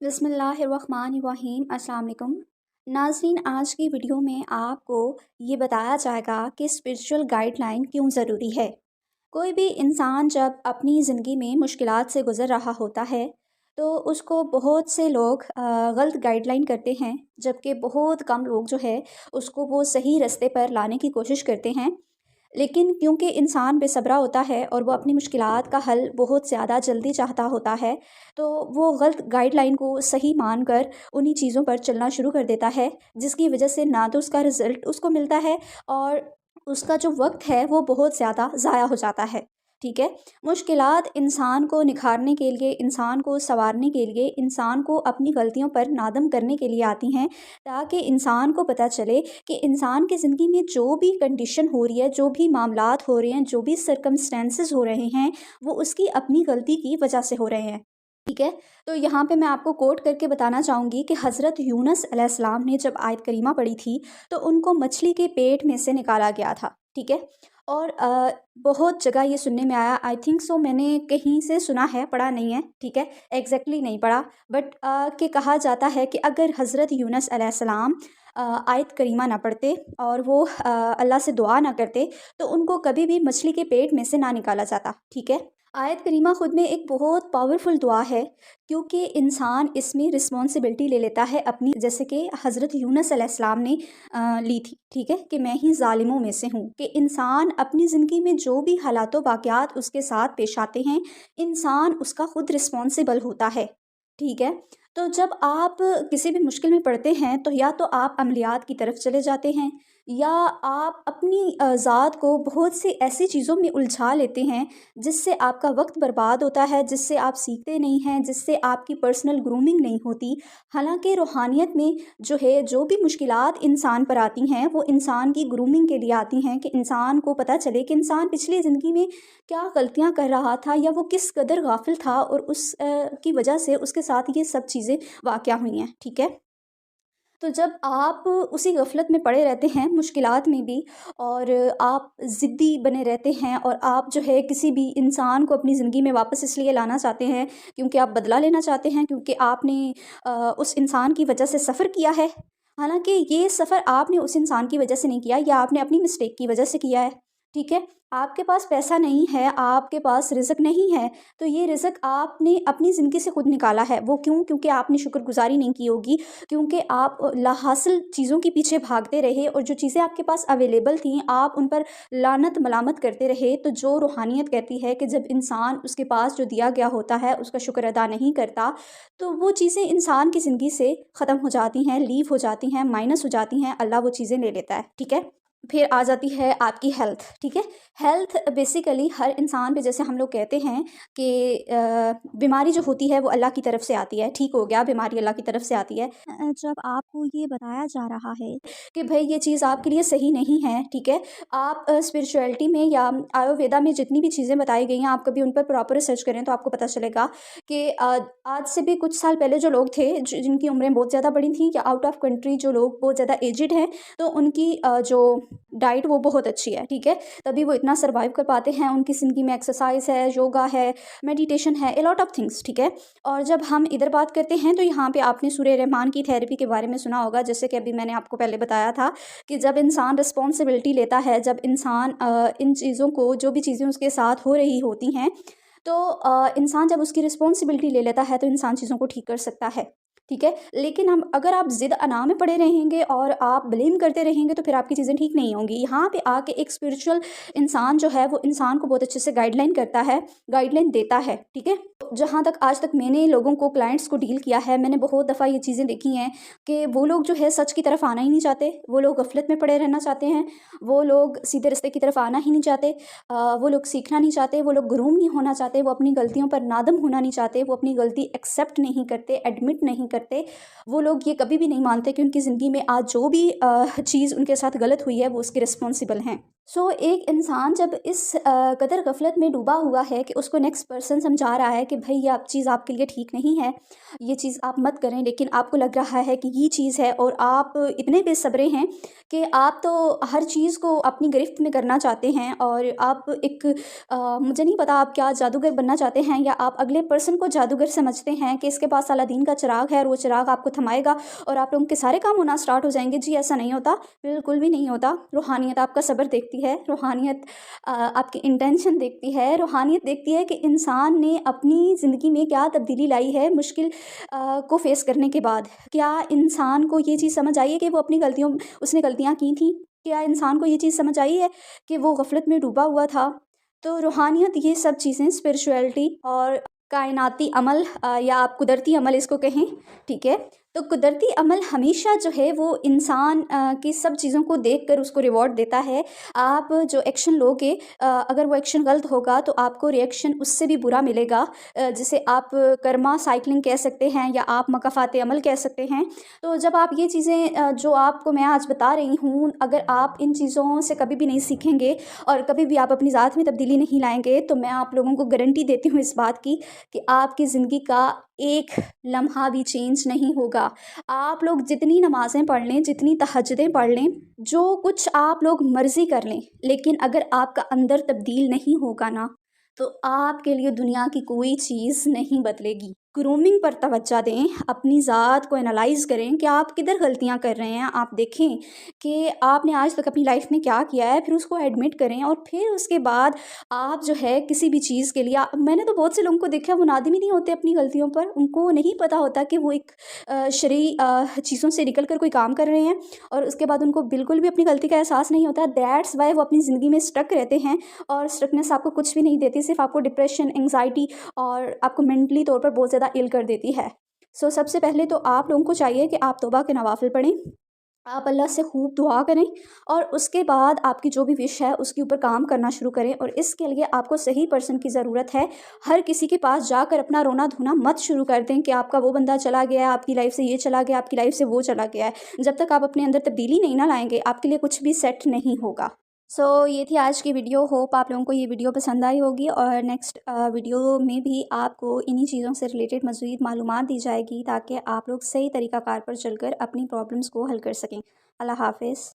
बिस्मिल्लाहिर्रहमानिर्रहीम। अस्सलाम वालेकुम नाज़रीन, आज की वीडियो में आपको ये बताया जाएगा कि स्पिरिचुअल गाइडलाइन क्यों ज़रूरी है। कोई भी इंसान जब अपनी ज़िंदगी में मुश्किलात से गुज़र रहा होता है तो उसको बहुत से लोग गलत गाइडलाइन करते हैं, जबकि बहुत कम लोग जो है उसको वो सही रास्ते पर लाने की कोशिश करते हैं। लेकिन क्योंकि इंसान बेसब्रा होता है और वो अपनी मुश्किलात का हल बहुत ज़्यादा जल्दी चाहता होता है, तो वो गलत गाइडलाइन को सही मानकर उन्हीं चीज़ों पर चलना शुरू कर देता है, जिसकी वजह से ना तो उसका रिज़ल्ट उसको मिलता है और उसका जो वक्त है वो बहुत ज़्यादा ज़ाया हो जाता है। ठीक है। मुश्किलात इंसान को निखारने के लिए, इंसान को संवारने के लिए, इंसान को अपनी गलतियों पर नादम करने के लिए आती हैं, ताकि इंसान को पता चले कि इंसान की ज़िंदगी में जो भी कंडीशन हो रही है, जो भी मामलात हो रहे हैं, जो भी सर्कमस्टेंसेस हो रहे हैं, वो उसकी अपनी गलती की वजह से हो रहे हैं। ठीक है। तो यहाँ पे मैं आपको कोट करके बताना चाहूँगी कि हज़रत यूनुस अलैहिस्सलाम ने जब आयत करीमा पढ़ी थी तो उनको मछली के पेट में से निकाला गया था। ठीक है। और बहुत जगह ये सुनने में आया, आई थिंक सो मैंने कहीं से सुना है, पढ़ा नहीं है। ठीक है। एग्जैक्टली नहीं पढ़ा, बट कि कहा जाता है कि अगर हज़रत यूनुस अलैहिस्सलाम आयत करीमा ना पढ़ते और वो अल्लाह से दुआ ना करते तो उनको कभी भी मछली के पेट में से ना निकाला जाता। ठीक है। आयत करीमा ख़ुद में एक बहुत पावरफुल दुआ है, क्योंकि इंसान इसमें रिस्पॉन्सिबिलिटी ले लेता है अपनी, जैसे कि हज़रत यूनुस अलैहिस्सलाम ने ली थी। ठीक है, कि मैं ही ज़ालिमों में से हूँ, कि इंसान अपनी ज़िंदगी में जो भी हालातों वाक़यात उसके साथ पेश आते हैं, इंसान उसका ख़ुद रिस्पॉन्सिबल होता है। ठीक है। तो जब आप किसी भी मुश्किल में पड़ते हैं तो या तो आप अमलियात की तरफ चले जाते हैं, या आप अपनी ज़ात को बहुत सी ऐसी चीज़ों में उलझा लेते हैं जिससे आपका वक्त बर्बाद होता है, जिससे आप सीखते नहीं हैं, जिससे आपकी पर्सनल ग्रूमिंग नहीं होती। हालांकि रूहानियत में जो है, जो भी मुश्किलात इंसान पर आती हैं वो इंसान की ग्रूमिंग के लिए आती हैं, कि इंसान को पता चले कि इंसान पिछली ज़िंदगी में क्या गलतियां कर रहा था, या वो किस कदर गाफिल था और उस की वजह से उसके साथ ये सब चीज़ें वाक़या हुई हैं। ठीक है। तो जब आप उसी गफलत में पड़े रहते हैं मुश्किलात में भी, और आप ज़िद्दी बने रहते हैं, और आप जो है किसी भी इंसान को अपनी ज़िंदगी में वापस इसलिए लाना चाहते हैं क्योंकि आप बदला लेना चाहते हैं, क्योंकि आपने उस इंसान की वजह से सफ़र किया है। हालांकि ये सफ़र आपने उस इंसान की वजह से नहीं किया, या आपने अपनी मिस्टेक की वजह से किया है। ठीक है। आपके पास पैसा नहीं है, आपके पास रिज़्क नहीं है, तो ये रिज़्क आपने अपनी ज़िंदगी से खुद निकाला है। वो क्यों? क्योंकि आपने शुक्रगुज़ारी नहीं की होगी, क्योंकि आप लाहासिल चीज़ों के पीछे भागते रहे, और जो चीज़ें आपके पास अवेलेबल थीं आप उन पर लानत मलामत करते रहे। तो जो रूहानियत कहती है कि जब इंसान उसके पास जो दिया गया होता है उसका शुक्र अदा नहीं करता, तो वो चीज़ें इंसान की ज़िंदगी से ख़त्म हो जाती हैं, लीव हो जाती हैं, माइनस हो जाती हैं, अल्लाह वो चीज़ें ले लेता है। ठीक है। फिर आ जाती है आपकी हेल्थ। ठीक है। हेल्थ बेसिकली हर इंसान पे, जैसे हम लोग कहते हैं कि बीमारी जो होती है वो अल्लाह की तरफ से आती है, ठीक हो गया, बीमारी अल्लाह की तरफ से आती है। जब आपको ये बताया जा रहा है कि भाई ये चीज़ आपके लिए सही नहीं है, ठीक है, आप स्पिरिचुअलिटी में या आयुर्वेदा में जितनी भी चीज़ें बताई गई हैं, आप कभी उन पर प्रॉपर रिसर्च करें तो आपको पता चलेगा कि आज से भी कुछ साल पहले जो लोग थे, जिनकी उम्रें बहुत ज़्यादा बड़ी थी, या आउट ऑफ कंट्री जो लोग बहुत ज़्यादा एजिड हैं, तो उनकी जो डाइट वो बहुत अच्छी है। ठीक है। तभी वो इतना सर्वाइव कर पाते हैं। उनकी ज़िंदगी में एक्सरसाइज है, योगा है, मेडिटेशन है, ए लॉट ऑफ थिंग्स। ठीक है। और जब हम इधर बात करते हैं तो यहाँ पे आपने सूरह रहमान की थेरेपी के बारे में सुना होगा, जैसे कि अभी मैंने आपको पहले बताया था कि जब इंसान रिस्पॉन्सिबिलिटी लेता है, जब इंसान इन चीज़ों को, जो भी चीज़ें उसके साथ हो रही होती हैं, तो इंसान जब उसकी रिस्पॉन्सिबिलिटी ले लेता है तो इंसान चीज़ों को ठीक कर सकता है। ठीक है। लेकिन हम अगर आप ज़िद अना में पड़े रहेंगे और आप ब्लेम करते रहेंगे तो फिर आपकी चीज़ें ठीक नहीं होंगी। यहाँ पे आके एक स्पिरिचुअल इंसान जो है वो इंसान को बहुत अच्छे से गाइडलाइन करता है, गाइडलाइन देता है। ठीक है। जहाँ तक आज तक मैंने लोगों को, क्लाइंट्स को डील किया है, मैंने बहुत दफ़ा ये चीज़ें देखी हैं कि वो लोग जो है सच की तरफ आना ही नहीं चाहते, वो लोग गफलत में पड़े रहना चाहते हैं, वो लोग सीधे रास्ते की तरफ आना ही नहीं चाहते, वो लोग सीखना नहीं चाहते, वो लोग ग्रूम नहीं होना चाहते, वो अपनी गलतियों पर नादम होना नहीं चाहते, वो अपनी गलती एक्सेप्ट नहीं करते, एडमिट नहीं करते, करते, वो लोग ये कभी भी नहीं मानते कि उनकी ज़िंदगी में आज जो भी चीज़ उनके साथ गलत हुई है वो उसके रिस्पॉन्सिबल हैं। सो एक इंसान जब इस कदर गफलत में डूबा हुआ है कि उसको नेक्स्ट पर्सन समझा रहा है कि भाई ये आप चीज़ आपके लिए ठीक नहीं है, ये चीज़ आप मत करें, लेकिन आपको लग रहा है कि ये चीज़ है और आप इतने बेसब्रे हैं कि आप तो हर चीज़ को अपनी गिरफ्त में करना चाहते हैं और आप एक मुझे नहीं पता आप क्या जादूगर बनना चाहते हैं, या आप अगले पर्सन को जादूगर समझते हैं कि इसके पास अलादीन का चिराग है और वो चिराग आपको थमाएगा और आप लोगों के सारे काम होना स्टार्ट हो जाएंगे। जी ऐसा नहीं होता, बिल्कुल भी नहीं होता। रूहानियत आपका सब्र देखती है, रूहानियत आपकी इंटेंशन देखती है, रूहानियत देखती है कि इंसान ने अपनी ज़िंदगी में क्या तब्दीली लाई है मुश्किल को फेस करने के बाद। क्या इंसान को ये चीज़ समझ आई है कि वो अपनी गलतियों उसने गलतियाँ की थी? क्या इंसान को ये चीज़ समझ आई है कि वो गफलत में डूबा हुआ था? तो रूहानियत ये सब चीज़ें, स्पिरिचुअलिटी और कायनाती अमल या आप कुदरती अमल इसको कहें, ठीक है? तो कुदरती अमल हमेशा जो है वो इंसान की सब चीज़ों को देखकर उसको रिवॉर्ड देता है। आप जो एक्शन लोगे, अगर वो एक्शन गलत होगा तो आपको रिएक्शन उससे भी बुरा मिलेगा, जिसे आप कर्मा साइक्लिंग कह सकते हैं या आप मकाफ़ात अमल कह सकते हैं। तो जब आप ये चीज़ें जो आपको मैं आज बता रही हूँ, अगर आप इन चीज़ों से कभी भी नहीं सीखेंगे और कभी भी आप अपनी ज़ात में तब्दीली नहीं लाएंगे, तो मैं आप लोगों को गारंटी देती हूँ इस बात की कि आपकी ज़िंदगी का एक लम्हा भी चेंज नहीं होगा। आप लोग जितनी नमाज़ें पढ़ लें, जितनी तहज्जुदें पढ़ लें, जो कुछ आप लोग मर्ज़ी कर लें, लेकिन अगर आपका अंदर तब्दील नहीं होगा ना, तो आपके लिए दुनिया की कोई चीज़ नहीं बदलेगी। ग्रूमिंग पर तवज्जो दें, अपनी ज़ात को एनालाइज़ करें कि आप किधर गलतियाँ कर रहे हैं। आप देखें कि आपने आज तक अपनी लाइफ में क्या किया है, फिर उसको एडमिट करें और फिर उसके बाद आप जो है किसी भी चीज़ के लिए मैंने तो बहुत से लोगों को देखा वो नादिम ही नहीं होते अपनी गलतियों पर। उनको नहीं पता होता कि वो एक शरई चीज़ों से निकल कर कोई काम कर रहे हैं और उसके बाद उनको बिल्कुल भी अपनी गलती का एहसास नहीं होता। दैट्स वाई वो अपनी ज़िंदगी में स्टक रहते हैं और स्टकनेस आपको कुछ भी नहीं देती, सिर्फ आपको डिप्रेशन, एंग्जाइटी और आपको मेंटली तौर पर बहुत ज़्यादा इल कर देती है। सो सबसे पहले तो आप लोगों को चाहिए कि आप तौबा के नवाफ़िल पढ़ें, आप अल्लाह से खूब दुआ करें और उसके बाद आपकी जो भी विश है उसके ऊपर काम करना शुरू करें। और इसके लिए आपको सही पर्सन की ज़रूरत है। हर किसी के पास जाकर अपना रोना धोना मत शुरू कर दें कि आपका वो बंदा चला गया है, आपकी लाइफ से ये चला गया, आपकी लाइफ से वो चला गया है। जब तक आप अपने अंदर तब्दीली नहीं ना लाएंगे, आपके लिए कुछ भी सेट नहीं होगा। सो ये थी आज की वीडियो। होप आप लोगों को ये वीडियो पसंद आई होगी और नेक्स्ट वीडियो में भी आपको इन्हीं चीज़ों से रिलेटेड मज़ीद मालूमात दी जाएगी ताकि आप लोग सही तरीक़ाकार पर चलकर अपनी प्रॉब्लम्स को हल कर सकें। अल्लाह हाफ़िज़।